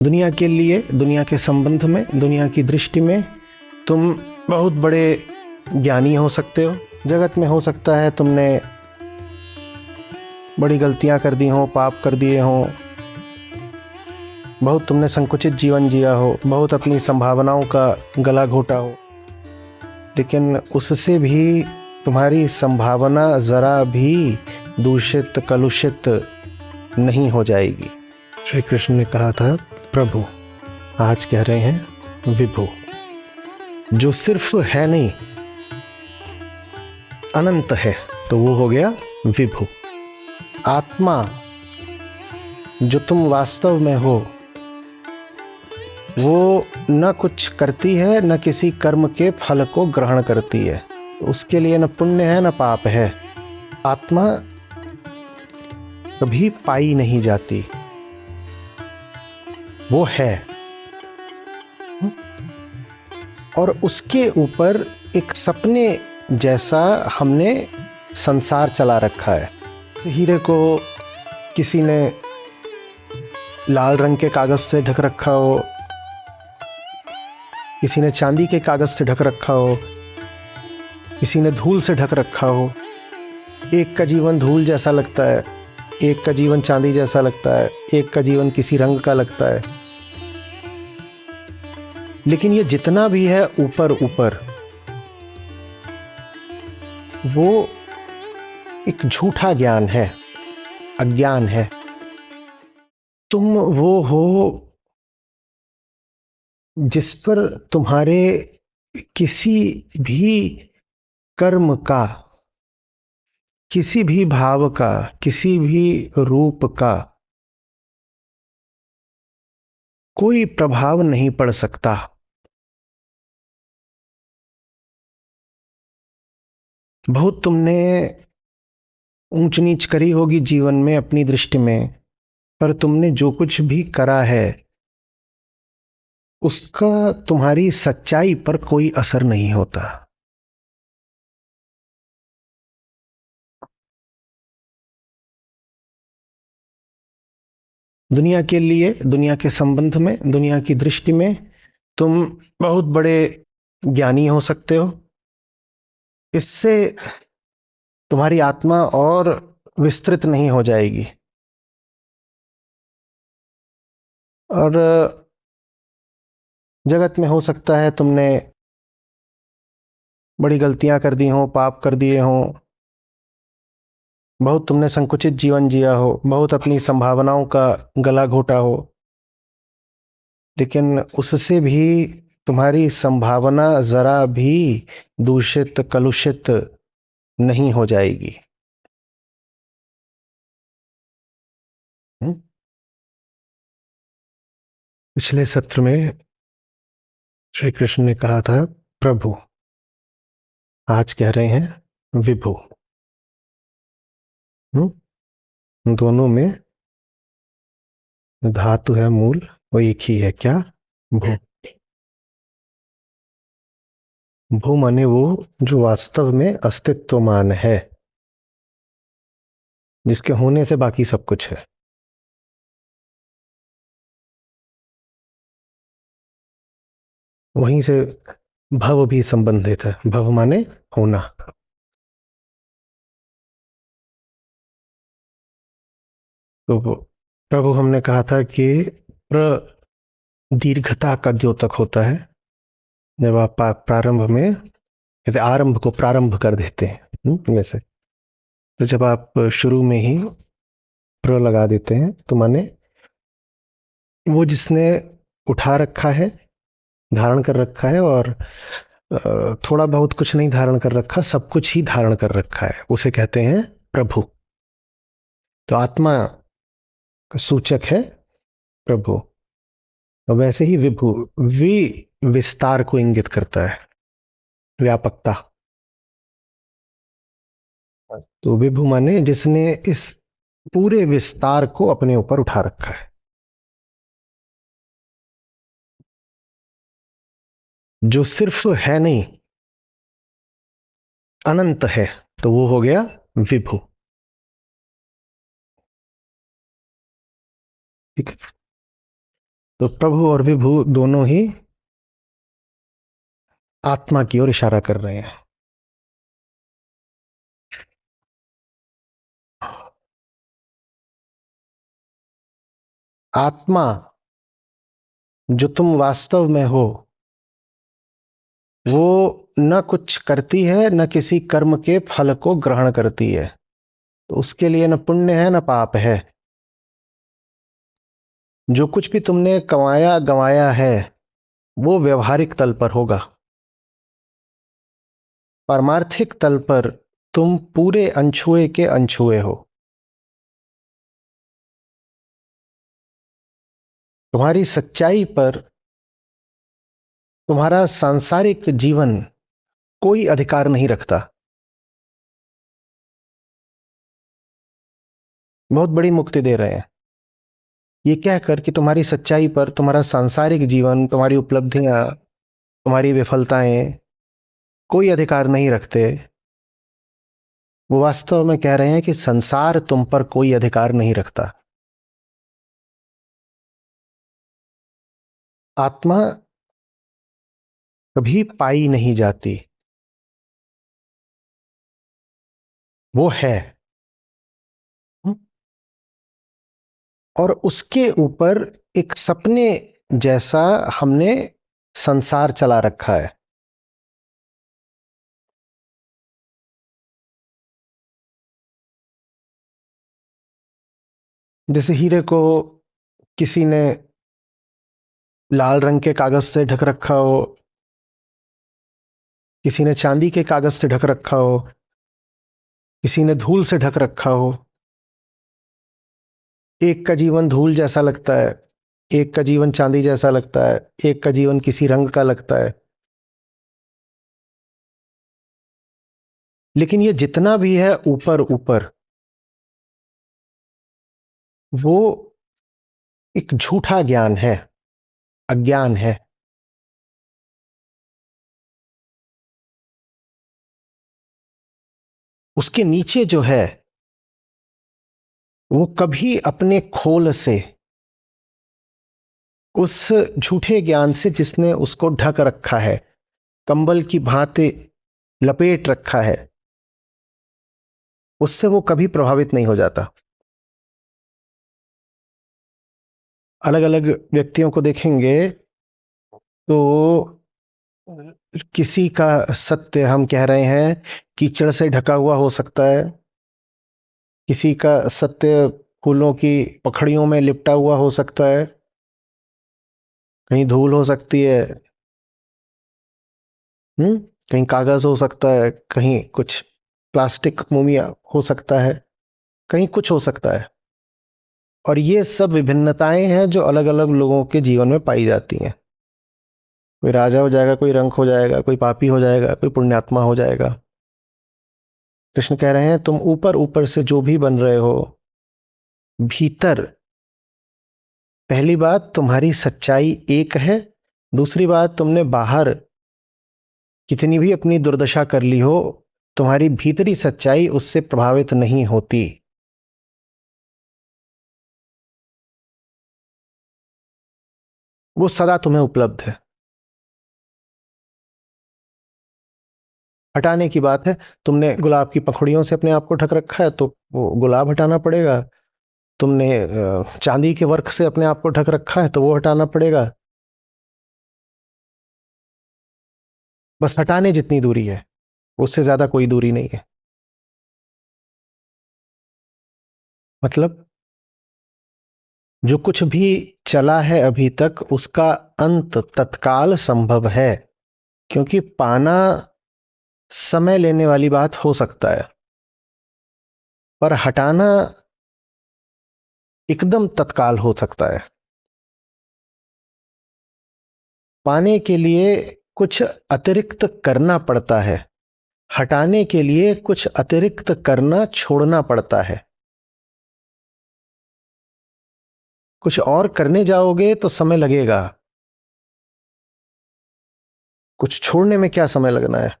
दुनिया के लिए, दुनिया के संबंध में, दुनिया की दृष्टि में तुम बहुत बड़े ज्ञानी हो सकते हो। जगत में हो सकता है तुमने बड़ी गलतियां कर दी हो, पाप कर दिए हो, बहुत तुमने संकुचित जीवन जिया हो, बहुत अपनी संभावनाओं का गला घोटा हो, लेकिन उससे भी तुम्हारी संभावना जरा भी दूषित कलुषित नहीं हो जाएगी। श्री कृष्ण ने कहा था प्रभु, आज कह रहे हैं विभु। जो सिर्फ है नहीं, अनंत है, तो वो हो गया विभु। आत्मा जो तुम वास्तव में हो, वो न कुछ करती है, न किसी कर्म के फल को ग्रहण करती है। उसके लिए न पुण्य है न पाप है। आत्मा कभी पाई नहीं जाती, वो है। और उसके ऊपर एक सपने जैसा हमने संसार चला रखा है। हीरे को किसी ने लाल रंग के कागज से ढक रखा हो, किसी ने चांदी के कागज से ढक रखा हो, किसी ने धूल से ढक रखा हो। एक का जीवन धूल जैसा लगता है, एक का जीवन चांदी जैसा लगता है, एक का जीवन किसी रंग का लगता है। लेकिन ये जितना भी है ऊपर ऊपर, वो एक झूठा ज्ञान है, अज्ञान है। तुम वो हो जिस पर तुम्हारे किसी भी कर्म का, किसी भी भाव का, किसी भी रूप का कोई प्रभाव नहीं पड़ सकता। बहुत तुमने ऊंच नीच करी होगी जीवन में अपनी दृष्टि में, पर तुमने जो कुछ भी करा है उसका तुम्हारी सच्चाई पर कोई असर नहीं होता। दुनिया के लिए, दुनिया के संबंध में, दुनिया की दृष्टि में तुम बहुत बड़े ज्ञानी हो सकते हो। इससे तुम्हारी आत्मा और विस्तृत नहीं हो जाएगी। और जगत में हो सकता है तुमने बड़ी गलतियां कर दी हो, पाप कर दिए हो, बहुत तुमने संकुचित जीवन जिया हो, बहुत अपनी संभावनाओं का गला घोटा हो, लेकिन उससे भी तुम्हारी संभावना जरा भी दूषित कलुषित नहीं हो जाएगी। पिछले सत्र में श्री कृष्ण ने कहा था प्रभु, आज कह रहे हैं विभु। दोनों में धातु है मूल, वो एक ही है। क्या? भू। भू माने वो जो वास्तव में अस्तित्वमान है, जिसके होने से बाकी सब कुछ है। वहीं से भव भी संबंधित है। भव माने होना। तो प्रभु हमने कहा था कि दीर्घता का द्योतक होता है जब आप प्रारंभ में, जैसे आरंभ को प्रारंभ कर देते हैं वैसे। तो जब आप शुरू में ही प्र लगा देते हैं तो माने वो जिसने उठा रखा है, धारण कर रखा है, और थोड़ा बहुत कुछ नहीं धारण कर रखा, सब कुछ ही धारण कर रखा है, उसे कहते हैं प्रभु। तो आत्मा का सूचक है प्रभु। तो वैसे ही विभु, विस्तार को इंगित करता है, व्यापकता। तो विभु माने जिसने इस पूरे विस्तार को अपने ऊपर उठा रखा है। जो सिर्फ है नहीं, अनंत है, तो वो हो गया विभु। ठीक है। तो प्रभु और विभु दोनों ही आत्मा की ओर इशारा कर रहे हैं। आत्मा जो तुम वास्तव में हो, वो न कुछ करती है, न किसी कर्म के फल को ग्रहण करती है। तो उसके लिए न पुण्य है न पाप है। जो कुछ भी तुमने कमाया गंवाया है वो व्यवहारिक तल पर होगा। पारमार्थिक तल पर तुम पूरे अनछुए के अनछुए हो। तुम्हारी सच्चाई पर तुम्हारा सांसारिक जीवन कोई अधिकार नहीं रखता। बहुत बड़ी मुक्ति दे रहे हैं ये कहकर कि तुम्हारी सच्चाई पर तुम्हारा सांसारिक जीवन, तुम्हारी उपलब्धियां, तुम्हारी विफलताएं कोई अधिकार नहीं रखते। वो वास्तव में कह रहे हैं कि संसार तुम पर कोई अधिकार नहीं रखता। आत्मा कभी पाई नहीं जाती, वो है। और उसके ऊपर एक सपने जैसा हमने संसार चला रखा है। जैसे हीरे को किसी ने लाल रंग के कागज से ढक रखा हो, किसी ने चांदी के कागज से ढक रखा हो, किसी ने धूल से ढक रखा हो। एक का जीवन धूल जैसा लगता है, एक का जीवन चांदी जैसा लगता है, एक का जीवन किसी रंग का लगता है। लेकिन ये जितना भी है ऊपर ऊपर, वो एक झूठा ज्ञान है, अज्ञान है। उसके नीचे जो है वो कभी अपने खोल से, उस झूठे ज्ञान से जिसने उसको ढक रखा है, कंबल की भांति लपेट रखा है, उससे वो कभी प्रभावित नहीं हो जाता। अलग अलग व्यक्तियों को देखेंगे तो किसी का सत्य हम कह रहे हैं कीचड़ से ढका हुआ हो सकता है, किसी का सत्य फूलों की पखड़ियों में लिपटा हुआ हो सकता है, कहीं धूल हो सकती है, कहीं कागज हो सकता है, कहीं कुछ प्लास्टिक मोमिया हो सकता है, कहीं कुछ हो सकता है। और ये सब विभिन्नताएं हैं जो अलग अलग लोगों के जीवन में पाई जाती हैं। कोई राजा हो जाएगा, कोई रंक हो जाएगा, कोई पापी हो जाएगा, कोई पुण्यात्मा हो जाएगा। कृष्ण कह रहे हैं तुम ऊपर ऊपर से जो भी बन रहे हो, भीतर पहली बात तुम्हारी सच्चाई एक है, दूसरी बात तुमने बाहर कितनी भी अपनी दुर्दशा कर ली हो, तुम्हारी भीतरी सच्चाई उससे प्रभावित नहीं होती। वो सदा तुम्हें उपलब्ध है। हटाने की बात है, तुमने गुलाब की पंखुड़ियों से अपने आप को ढक रखा है तो वो गुलाब हटाना पड़ेगा। तुमने चांदी के वर्क से अपने आप को ढक रखा है तो वो हटाना पड़ेगा। बस हटाने जितनी दूरी है, उससे ज्यादा कोई दूरी नहीं है। मतलब जो कुछ भी चला है अभी तक उसका अंत तत्काल संभव है, क्योंकि पाना समय लेने वाली बात हो सकता है, पर हटाना एकदम तत्काल हो सकता है। पाने के लिए कुछ अतिरिक्त करना पड़ता है, हटाने के लिए कुछ अतिरिक्त करना छोड़ना पड़ता है। कुछ और करने जाओगे तो समय लगेगा, कुछ छोड़ने में क्या समय लगना है।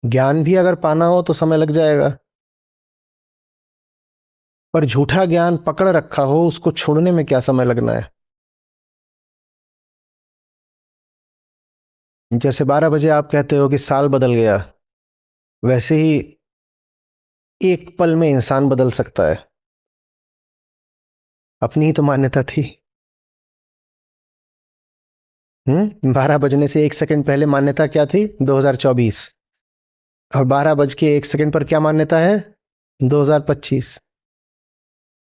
ज्ञान भी अगर पाना हो तो समय लग जाएगा। पर झूठा ज्ञान पकड़ रखा हो उसको छोड़ने में क्या समय लगना है। जैसे 12 बजे आप कहते हो कि साल बदल गया, वैसे ही एक पल में इंसान बदल सकता है। अपनी ही तो मान्यता थी। 12 बजने से 1 सेकंड पहले मान्यता क्या थी? 2024। और 12 बज के 1 सेकंड पर क्या मान्यता है? 2025।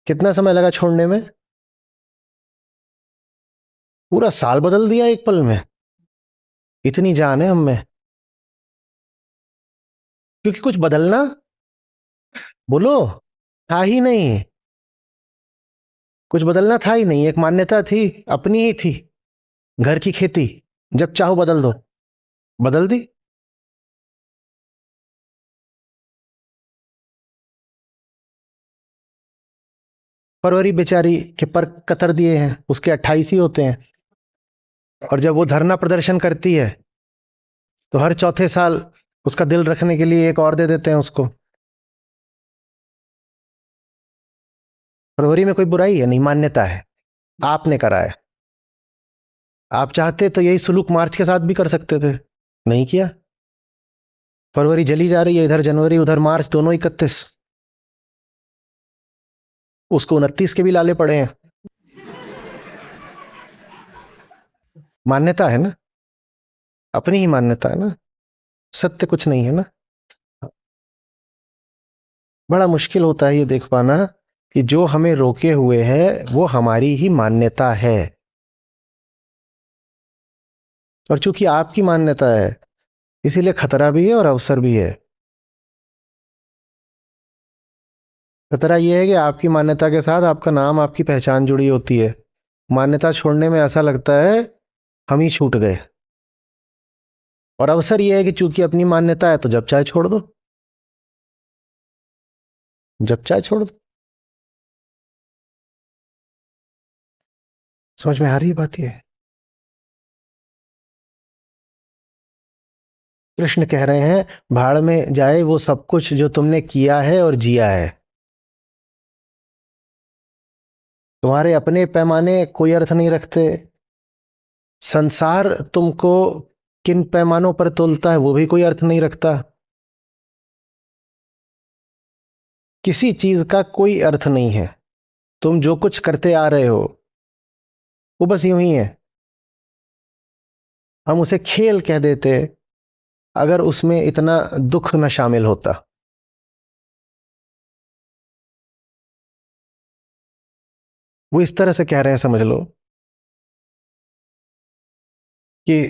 कितना समय लगा छोड़ने में? पूरा साल बदल दिया एक पल में। इतनी जान है हम में। क्योंकि कुछ बदलना, बोलो, था ही नहीं। कुछ बदलना था ही नहीं, एक मान्यता थी, अपनी ही थी। घर की खेती, जब चाहो बदल दो। बदल दी। फरवरी बेचारी के पर कतर दिए हैं, उसके 28 ही होते हैं। और जब वो धरना प्रदर्शन करती है तो हर चौथे साल उसका दिल रखने के लिए एक और दे देते हैं उसको। फरवरी में कोई बुराई है नहीं, मान्यता है। आपने करा है। आप चाहते तो यही सुलूक मार्च के साथ भी कर सकते थे, नहीं किया। फरवरी जली जा रही है, इधर जनवरी उधर मार्च, दोनों 31। उसको 29 के भी लाले पड़े हैं। मान्यता है ना, अपनी ही मान्यता है ना, सत्य कुछ नहीं है ना। बड़ा मुश्किल होता है ये देख पाना कि जो हमें रोके हुए है वो हमारी ही मान्यता है। और चूंकि आपकी मान्यता है, इसीलिए खतरा भी है और अवसर भी है। खतरा यह है कि आपकी मान्यता के साथ आपका नाम, आपकी पहचान जुड़ी होती है। मान्यता छोड़ने में ऐसा लगता है हम ही छूट गए। और अवसर यह है कि चूंकि अपनी मान्यता है तो जब चाहे छोड़ दो। जब चाहे छोड़ दो। समझ में आ रही है बात? ये कृष्ण कह रहे हैं, भाड़ में जाए वो सब कुछ जो तुमने किया है और जिया है। तुम्हारे अपने पैमाने कोई अर्थ नहीं रखते। संसार तुमको किन पैमानों पर तोलता है वो भी कोई अर्थ नहीं रखता। किसी चीज का कोई अर्थ नहीं है। तुम जो कुछ करते आ रहे हो वो बस यूं ही है। हम उसे खेल कह देते अगर उसमें इतना दुख न शामिल होता। वो इस तरह से कह रहे हैं, समझ लो कि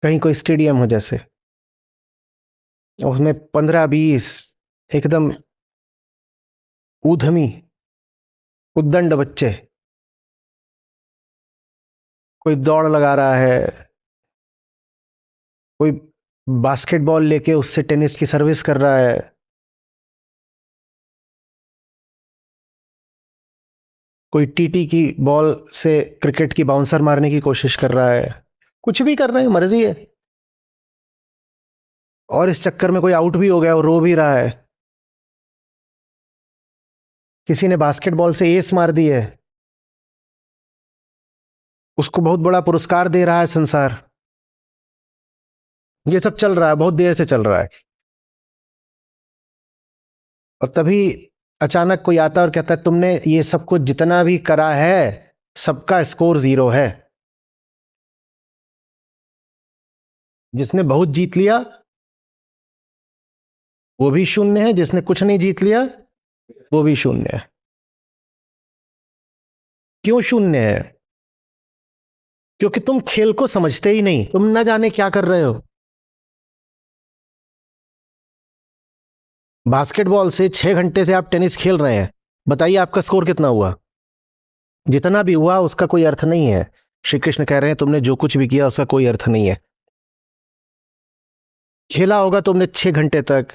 कहीं कोई स्टेडियम हो जैसे, उसमें 15-20 एकदम ऊधमी उद्दंड बच्चे, कोई दौड़ लगा रहा है, कोई बास्केटबॉल लेके उससे टेनिस की सर्विस कर रहा है, कोई टीटी की बॉल से क्रिकेट की बाउंसर मारने की कोशिश कर रहा है। कुछ भी कर रहे हैं, मर्जी है। और इस चक्कर में कोई आउट भी हो गया और रो भी रहा है। किसी ने बास्केटबॉल से एस मार दी है, उसको बहुत बड़ा पुरस्कार दे रहा है संसार। ये सब चल रहा है, बहुत देर से चल रहा है। और तभी अचानक कोई आता है और कहता है तुमने ये सब कुछ जितना भी करा है सबका स्कोर 0 है। जिसने बहुत जीत लिया वो भी शून्य है, जिसने कुछ नहीं जीत लिया वो भी शून्य है। क्यों शून्य है? क्योंकि तुम खेल को समझते ही नहीं, तुम न जाने क्या कर रहे हो। बास्केटबॉल से 6 घंटे से आप टेनिस खेल रहे हैं, बताइए आपका स्कोर कितना हुआ? जितना भी हुआ उसका कोई अर्थ नहीं है। श्री कृष्ण कह रहे हैं तुमने जो कुछ भी किया उसका कोई अर्थ नहीं है। खेला होगा तुमने 6 घंटे तक,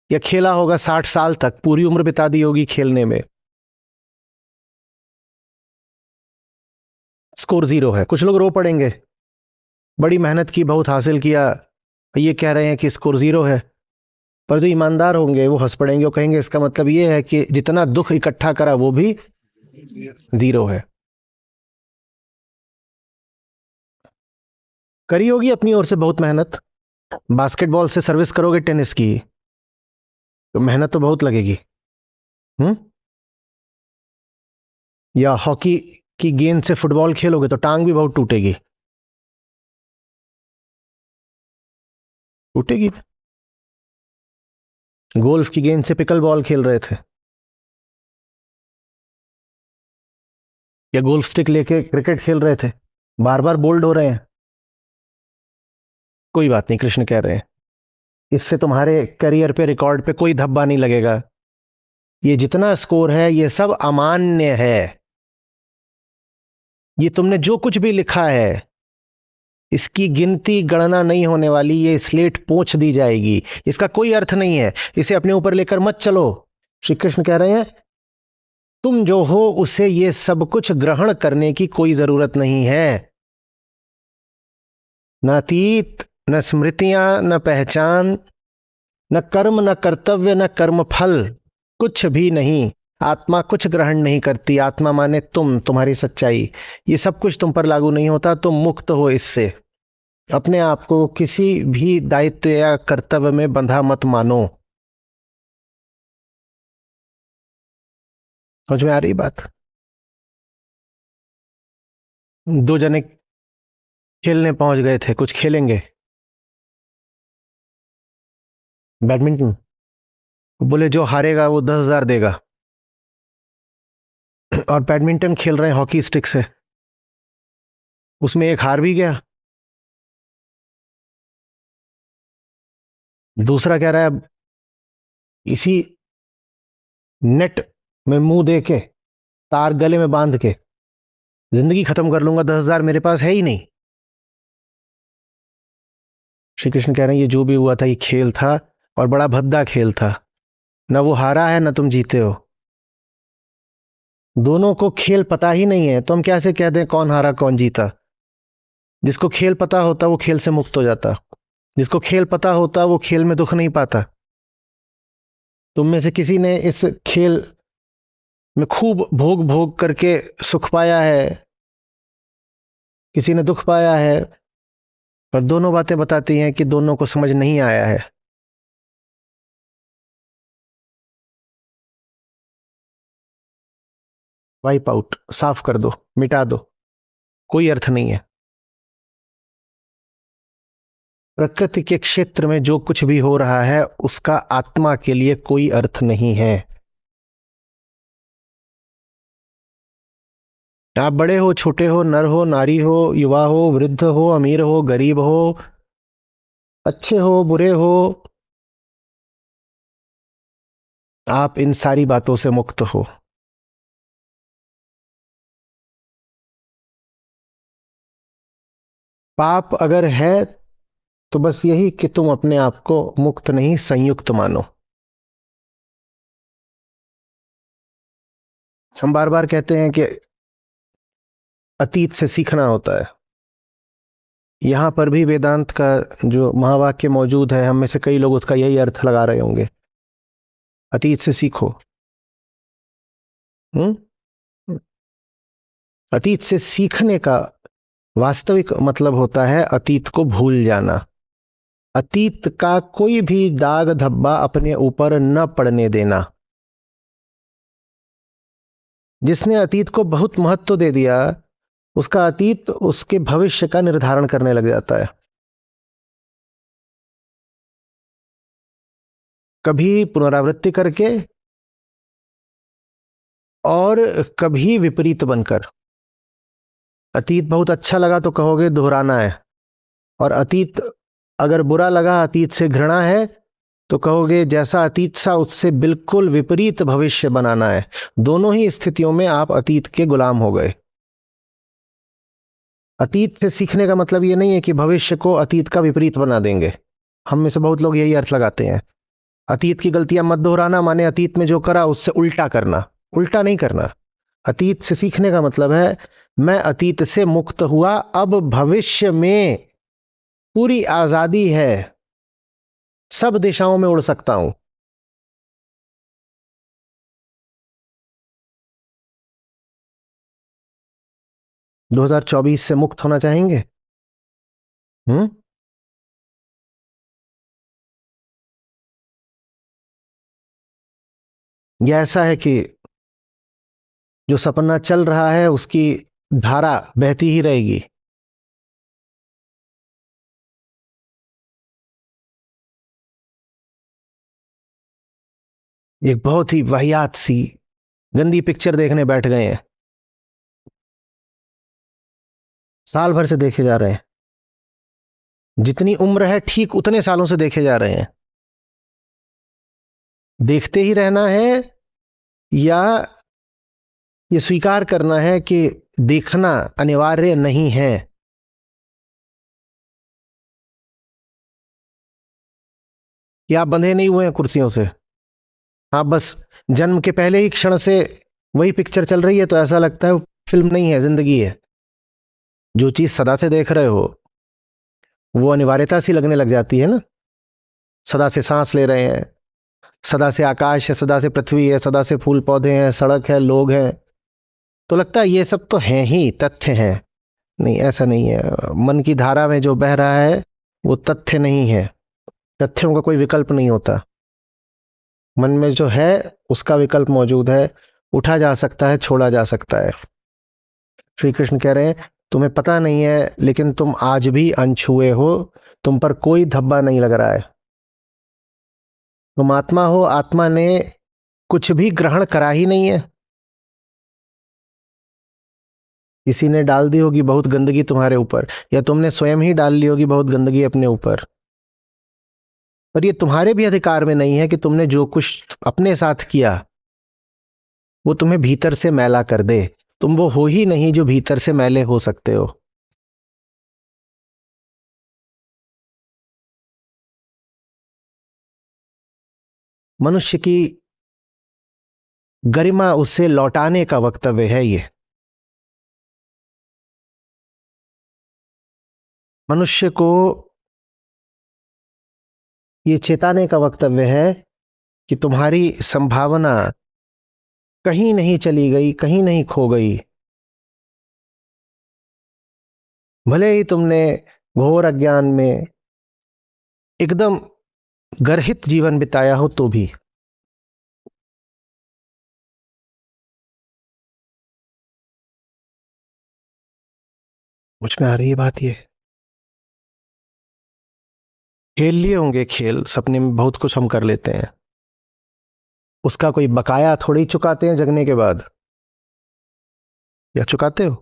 या खेला होगा 60 साल तक, पूरी उम्र बिता दी होगी खेलने में, स्कोर 0 है। कुछ लोग रो पड़ेंगे, बड़ी मेहनत की, बहुत हासिल किया, ये कह रहे हैं कि स्कोर 0 है। पर जो ईमानदार होंगे वो हंस पड़ेंगे, वो कहेंगे इसका मतलब ये है कि जितना दुख इकट्ठा करा वो भी जीरो है। करी होगी अपनी ओर से बहुत मेहनत। बास्केटबॉल से सर्विस करोगे टेनिस की तो मेहनत तो बहुत लगेगी। हम्म। या हॉकी की गेंद से फुटबॉल खेलोगे तो टांग भी बहुत टूटेगी। टूटेगी। गोल्फ की गेंद से पिकल बॉल खेल रहे थे, या गोल्फ स्टिक लेके क्रिकेट खेल रहे थे, बार बार बोल्ड हो रहे हैं। कोई बात नहीं, कृष्ण कह रहे हैं इससे तुम्हारे करियर पे, रिकॉर्ड पे कोई धब्बा नहीं लगेगा। ये जितना स्कोर है ये सब अमान्य है। ये तुमने जो कुछ भी लिखा है इसकी गिनती गणना नहीं होने वाली, ये स्लेट पोंछ दी जाएगी। इसका कोई अर्थ नहीं है, इसे अपने ऊपर लेकर मत चलो। श्री कृष्ण कह रहे हैं तुम जो हो उसे ये सब कुछ ग्रहण करने की कोई जरूरत नहीं है। न अतीत, न स्मृतियां, न पहचान, न कर्म, न कर्तव्य, न कर्म फल, कुछ भी नहीं। आत्मा कुछ ग्रहण नहीं करती। आत्मा माने तुम, तुम्हारी सच्चाई। ये सब कुछ तुम पर लागू नहीं होता। तुम मुक्त हो इससे। अपने आप को किसी भी दायित्व या कर्तव्य में बंधा मत मानो। समझ में आ रही बात? दो जने खेलने पहुंच गए थे, कुछ खेलेंगे बैडमिंटन। बोले जो हारेगा वो 10,000 देगा। और बैडमिंटन खेल रहे हैं हॉकी स्टिक से, उसमें एक हार भी गया, दूसरा कह रहा है इसी नेट में मुंह दे के, तार गले में बांध के जिंदगी खत्म कर लूंगा, 10,000 मेरे पास है ही नहीं। श्री कृष्ण कह रहे हैं ये जो भी हुआ था ये खेल था, और बड़ा भद्दा खेल था। ना वो हारा है ना तुम जीते हो। दोनों को खेल पता ही नहीं है, तो हम कैसे कह दें कौन हारा कौन जीता? जिसको खेल पता होता वो खेल से मुक्त हो जाता। जिसको खेल पता होता वो खेल में दुख नहीं पाता। तुम में से किसी ने इस खेल में खूब भोग भोग करके सुख पाया है, किसी ने दुख पाया है, पर दोनों बातें बताती हैं कि दोनों को समझ नहीं आया है। वाइप आउट, साफ कर दो, मिटा दो, कोई अर्थ नहीं है। प्रकृति के क्षेत्र में जो कुछ भी हो रहा है उसका आत्मा के लिए कोई अर्थ नहीं है। आप बड़े हो, छोटे हो, नर हो, नारी हो, युवा हो, वृद्ध हो, अमीर हो, गरीब हो, अच्छे हो, बुरे हो, आप इन सारी बातों से मुक्त हो। पाप अगर है तो बस यही कि तुम अपने आप को मुक्त नहीं संयुक्त मानो। हम बार बार कहते हैं कि अतीत से सीखना होता है। यहां पर भी वेदांत का जो महावाक्य मौजूद है, हम में से कई लोग उसका यही अर्थ लगा रहे होंगे। अतीत से सीखो। हम्म। अतीत से सीखने का वास्तविक मतलब होता है अतीत को भूल जाना। अतीत का कोई भी दाग धब्बा अपने ऊपर न पड़ने देना। जिसने अतीत को बहुत महत्व दे दिया उसका अतीत उसके भविष्य का निर्धारण करने लग जाता है। कभी पुनरावृत्ति करके और कभी विपरीत बनकर। अतीत बहुत अच्छा लगा तो कहोगे दोहराना है, और अतीत अगर बुरा लगा, अतीत से घृणा है, तो कहोगे जैसा अतीत सा उससे बिल्कुल विपरीत भविष्य बनाना है। दोनों ही स्थितियों में आप अतीत के गुलाम हो गए। अतीत से सीखने का मतलब यह नहीं है कि भविष्य को अतीत का विपरीत बना देंगे। हम में से बहुत लोग यही अर्थ लगाते हैं। अतीत की गलतियां मत दोहराना माने अतीत में जो करा उससे उल्टा करना। उल्टा नहीं करना। अतीत से सीखने का मतलब है मैं अतीत से मुक्त हुआ, अब भविष्य में पूरी आजादी है, सब दिशाओं में उड़ सकता हूं। दो 2024 से मुक्त होना चाहेंगे? हम्म। यह ऐसा है कि जो सपना चल रहा है उसकी धारा बहती ही रहेगी। एक बहुत ही वाहियात सी गंदी पिक्चर देखने बैठ गए हैं। साल भर से देखे जा रहे हैं। जितनी उम्र है ठीक उतने सालों से देखे जा रहे हैं। देखते ही रहना है या ये स्वीकार करना है कि देखना अनिवार्य नहीं है। कि आप बंधे नहीं हुए हैं कुर्सियों से। आप बस जन्म के पहले ही क्षण से वही पिक्चर चल रही है तो ऐसा लगता है वो फिल्म नहीं है, जिंदगी है। जो चीज सदा से देख रहे हो वो अनिवार्यता सी लगने लग जाती है ना। सदा से सांस ले रहे हैं, सदा से आकाश है, सदा से पृथ्वी है, सदा से फूल पौधे हैं, सड़क है, लोग हैं, तो लगता है ये सब तो हैं ही, तथ्य हैं। नहीं, ऐसा नहीं है। मन की धारा में जो बह रहा है वो तथ्य नहीं है। तथ्यों का कोई विकल्प नहीं होता। मन में जो है उसका विकल्प मौजूद है। उठा जा सकता है, छोड़ा जा सकता है। श्री कृष्ण कह रहे हैं तुम्हें पता नहीं है लेकिन तुम आज भी अनछुए हो। तुम पर कोई धब्बा नहीं लग रहा है। तुम आत्मा हो, आत्मा ने कुछ भी ग्रहण करा ही नहीं है। किसी ने डाल दी होगी बहुत गंदगी तुम्हारे ऊपर, या तुमने स्वयं ही डाल ली होगी बहुत गंदगी अपने ऊपर। पर ये तुम्हारे भी अधिकार में नहीं है कि तुमने जो कुछ अपने साथ किया वो तुम्हें भीतर से मैला कर दे। तुम वो हो ही नहीं जो भीतर से मैले हो सकते हो। मनुष्य की गरिमा उससे लौटाने का वक्तव्य है ये। मनुष्य को ये चेताने का वक्तव्य है कि तुम्हारी संभावना कहीं नहीं चली गई, कहीं नहीं खो गई। भले ही तुमने घोर अज्ञान में एकदम गर्हित जीवन बिताया हो तो भी। मुझ में आ रही है बात ये। खेल लिए होंगे खेल, सपने में बहुत कुछ हम कर लेते हैं। उसका कोई बकाया थोड़ी चुकाते हैं जगने के बाद। या चुकाते हो?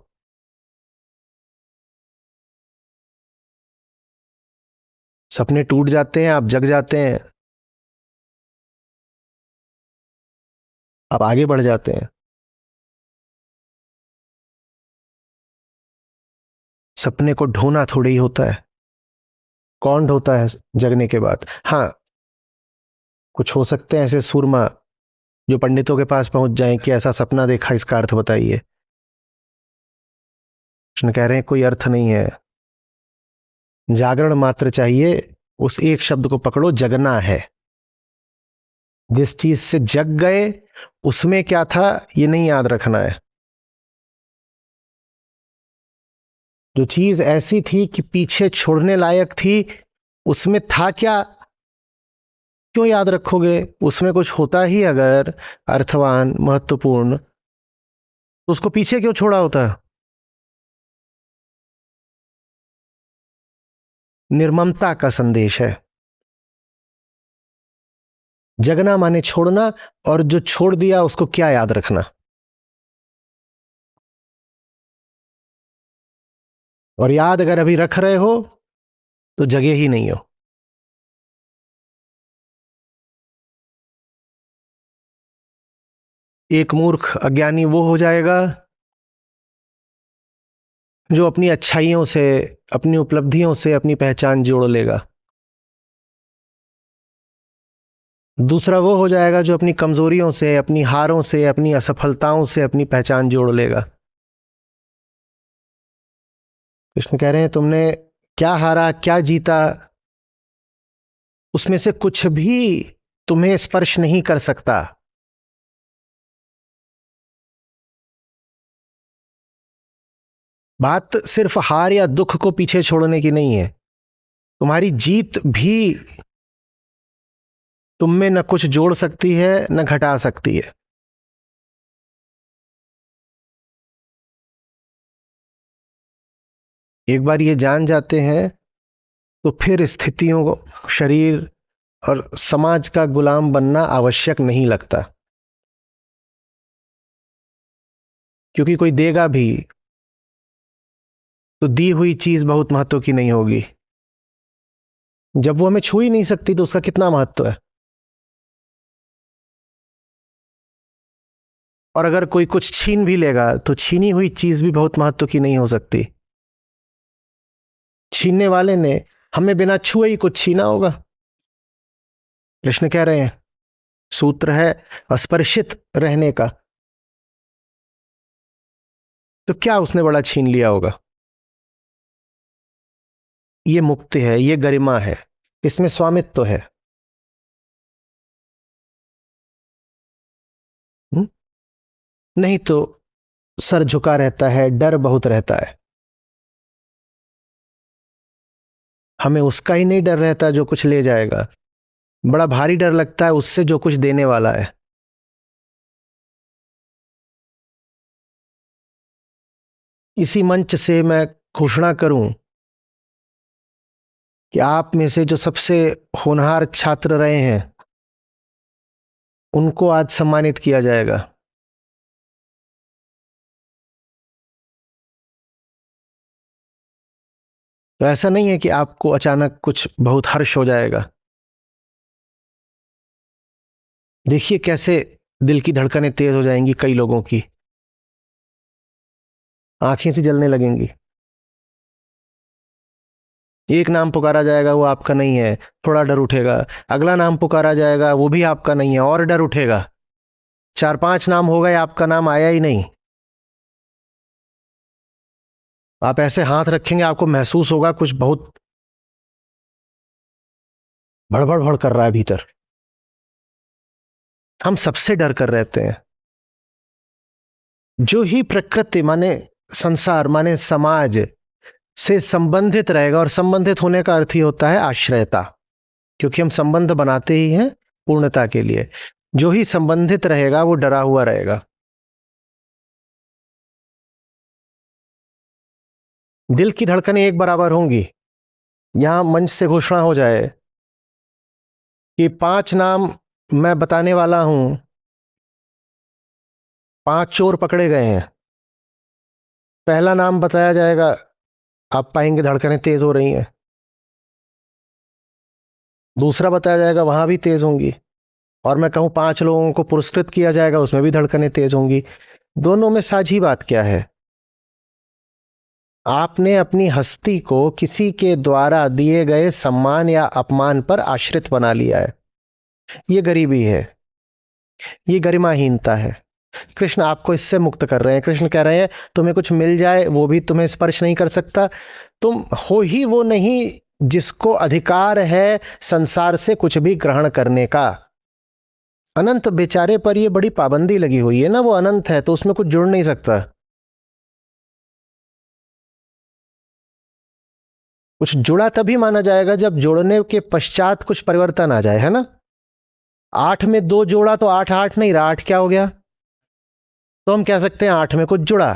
सपने टूट जाते हैं, आप जग जाते हैं, आप आगे बढ़ जाते हैं। सपने को ढोना थोड़ी ही होता है। कौन ढोता है जगने के बाद? हाँ, कुछ हो सकते हैं ऐसे सूरमा जो पंडितों के पास पहुंच जाएं कि ऐसा सपना देखा, इसका अर्थ बताइए। कृष्ण कह रहे हैं कोई अर्थ नहीं है। जागरण मात्र चाहिए। उस एक शब्द को पकड़ो, जगना है। जिस चीज से जग गए उसमें क्या था ये नहीं याद रखना है। जो चीज ऐसी थी कि पीछे छोड़ने लायक थी, उसमें था क्या क्यों याद रखोगे? उसमें कुछ होता ही अगर अर्थवान, महत्वपूर्ण, तो उसको पीछे क्यों छोड़ा होता? निर्ममता का संदेश है। जगना माने छोड़ना, और जो छोड़ दिया उसको क्या याद रखना। और याद अगर अभी रख रहे हो तो जगह ही नहीं हो। एक मूर्ख अज्ञानी वो हो जाएगा जो अपनी अच्छाइयों से, अपनी उपलब्धियों से अपनी पहचान जोड़ लेगा। दूसरा वो हो जाएगा जो अपनी कमजोरियों से, अपनी हारों से, अपनी असफलताओं से अपनी पहचान जोड़ लेगा। कृष्ण कह रहे हैं तुमने क्या हारा क्या जीता उसमें से कुछ भी तुम्हें स्पर्श नहीं कर सकता। बात सिर्फ हार या दुख को पीछे छोड़ने की नहीं है, तुम्हारी जीत भी तुम में न कुछ जोड़ सकती है न घटा सकती है। एक बार ये जान जाते हैं तो फिर स्थितियों, शरीर और समाज का गुलाम बनना आवश्यक नहीं लगता, क्योंकि कोई देगा भी तो दी हुई चीज बहुत महत्व की नहीं होगी। जब वो हमें छू ही नहीं सकती तो उसका कितना महत्व है। और अगर कोई कुछ छीन भी लेगा तो छीनी हुई चीज भी बहुत महत्व की नहीं हो सकती। छीनने वाले ने हमें बिना छुए ही कुछ छीना होगा। कृष्ण कह रहे हैं सूत्र है अस्पर्शित रहने का, तो क्या उसने बड़ा छीन लिया होगा। ये मुक्ति है, ये गरिमा है, इसमें स्वामित्व तो है। हुँ? नहीं तो सर झुका रहता है, डर बहुत रहता है। हमें उसका ही नहीं डर रहता जो कुछ ले जाएगा, बड़ा भारी डर लगता है उससे जो कुछ देने वाला है। इसी मंच से मैं घोषणा करूं कि आप में से जो सबसे होनहार छात्र रहे हैं उनको आज सम्मानित किया जाएगा। तो ऐसा नहीं है कि आपको अचानक कुछ बहुत हर्ष हो जाएगा। देखिए कैसे दिल की धड़कनें तेज हो जाएंगी कई लोगों की, आंखें सी जलने लगेंगी। एक नाम पुकारा जाएगा वो आपका नहीं है, थोड़ा डर उठेगा। अगला नाम पुकारा जाएगा वो भी आपका नहीं है और डर उठेगा। 4-5 नाम हो गए, आपका नाम आया ही नहीं। आप ऐसे हाथ रखेंगे, आपको महसूस होगा कुछ बहुत भड़बड़ भड़ कर रहा है भीतर। हम सबसे डर कर रहते हैं। जो ही प्रकृति माने संसार माने समाज से संबंधित रहेगा, और संबंधित होने का अर्थ ही होता है आश्रयता, क्योंकि हम संबंध बनाते ही हैं पूर्णता के लिए। जो ही संबंधित रहेगा वो डरा हुआ रहेगा। दिल की धड़कनें एक बराबर होंगी। यहां मंच से घोषणा हो जाए कि 5 नाम मैं बताने वाला हूं, 5 चोर पकड़े गए हैं। पहला नाम बताया जाएगा, आप पाएंगे धड़कनें तेज हो रही हैं। दूसरा बताया जाएगा, वहां भी तेज होंगी। और मैं कहूं 5 लोगों को पुरस्कृत किया जाएगा, उसमें भी धड़कनें तेज होंगी। दोनों में साझी बात क्या है? आपने अपनी हस्ती को किसी के द्वारा दिए गए सम्मान या अपमान पर आश्रित बना लिया है। ये गरीबी है, ये गरिमाहीनता है। कृष्ण आपको इससे मुक्त कर रहे हैं। कृष्ण कह रहे हैं तुम्हें कुछ मिल जाए वो भी तुम्हें स्पर्श नहीं कर सकता। तुम हो ही वो नहीं जिसको अधिकार है संसार से कुछ भी ग्रहण करने का। अनंत बेचारे पर ये बड़ी पाबंदी लगी हुई है ना, वो अनंत है तो उसमें कुछ जुड़ नहीं सकता। कुछ जुड़ा तभी माना जाएगा जब जोड़ने के पश्चात कुछ परिवर्तन आ जाए, है ना। 8 में 2 जोड़ा तो 8 8 नहीं रहा, 8 क्या हो गया? तो हम कह सकते हैं 8 में कुछ जुड़ा,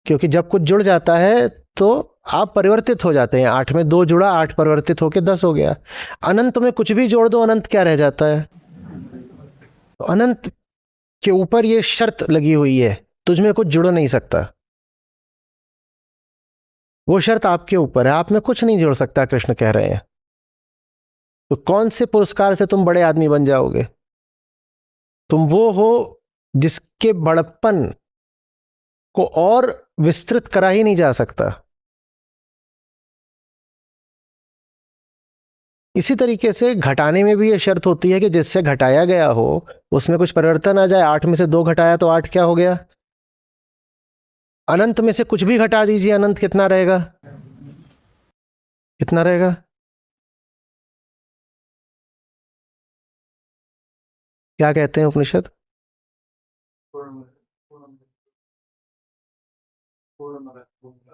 क्योंकि जब कुछ जुड़ जाता है तो आप परिवर्तित हो जाते हैं। 8 में 2 जुड़ा, 8 परिवर्तित होकर 10 हो गया। अनंत में कुछ भी जोड़ दो, अनंत क्या रह जाता है? तो अनंत के ऊपर ये शर्त लगी हुई है, तुझमें कुछ जुड़ नहीं सकता। वो शर्त आपके ऊपर है, आप में कुछ नहीं जुड़ सकता, कृष्ण कह रहे हैं। तो कौन से पुरस्कार से तुम बड़े आदमी बन जाओगे? तुम वो हो जिसके बड़प्पन को और विस्तृत करा ही नहीं जा सकता। इसी तरीके से घटाने में भी यह शर्त होती है कि जिससे घटाया गया हो उसमें कुछ परिवर्तन आ जाए। 8 में से 2 घटाया तो 8 क्या हो गया? अनंत में से कुछ भी घटा दीजिए, अनंत कितना रहेगा? कितना रहेगा? क्या कहते हैं उपनिषद?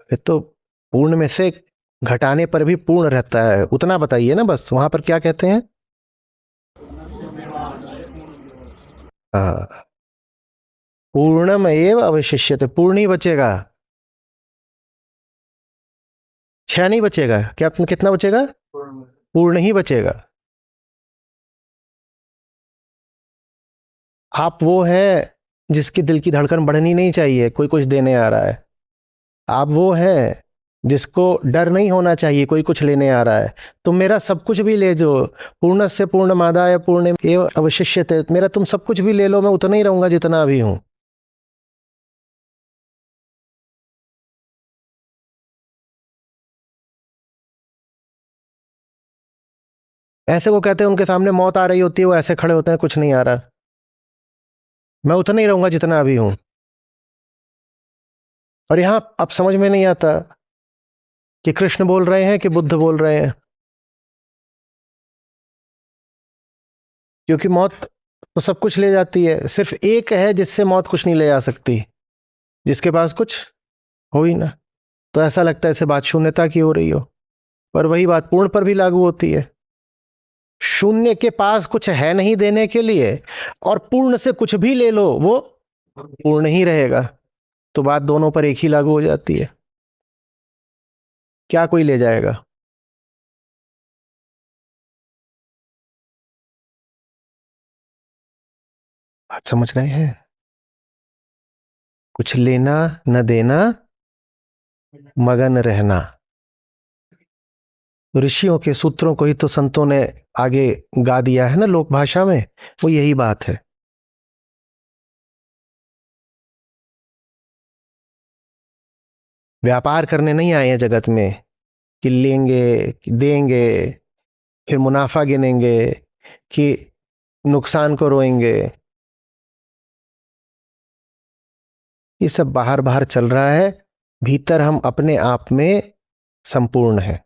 ये तो पूर्ण में से घटाने पर भी पूर्ण रहता है, उतना बताइए ना बस, वहां पर क्या कहते हैं? हाँ, पूर्णम एव अवशिष्यते, पूर्ण ही बचेगा, छह नहीं बचेगा। क्या कितना बचेगा? पूर्ण ही बचेगा। आप वो हैं जिसकी दिल की धड़कन बढ़नी नहीं चाहिए, कोई कुछ देने आ रहा है। आप वो हैं जिसको डर नहीं होना चाहिए, कोई कुछ लेने आ रहा है। तुम मेरा सब कुछ भी ले जो, पूर्णस्य पूर्णमादाय पूर्णमेव अवशिष्यते, मेरा तुम सब कुछ भी ले लो, मैं उतना ही रहूंगा जितना अभी हूं। ऐसे को कहते हैं उनके सामने मौत आ रही होती है, वो ऐसे खड़े होते हैं, कुछ नहीं आ रहा, मैं उतना ही रहूंगा जितना अभी हूं। और यहां अब समझ में नहीं आता कि कृष्ण बोल रहे हैं कि बुद्ध बोल रहे हैं, क्योंकि मौत तो सब कुछ ले जाती है, सिर्फ एक है जिससे मौत कुछ नहीं ले जा सकती, जिसके पास कुछ हो ही ना। तो ऐसा लगता है ऐसे बात शून्यता की हो रही हो, पर वही बात पूर्ण पर भी लागू होती है। शून्य के पास कुछ है नहीं देने के लिए, और पूर्ण से कुछ भी ले लो वो पूर्ण ही रहेगा। तो बात दोनों पर एक ही लागू हो जाती है। क्या कोई ले जाएगा? बात समझ रहे हैं? कुछ लेना न देना, मगन रहना। ऋषियों के सूत्रों को ही तो संतों ने आगे गा दिया है ना लोक भाषा में, वो यही बात है। व्यापार करने नहीं आए हैं जगत में कि लेंगे, कि देंगे, फिर मुनाफा गिनेंगे, कि नुकसान को रोएंगे। ये सब बाहर बाहर चल रहा है, भीतर हम अपने आप में संपूर्ण हैं।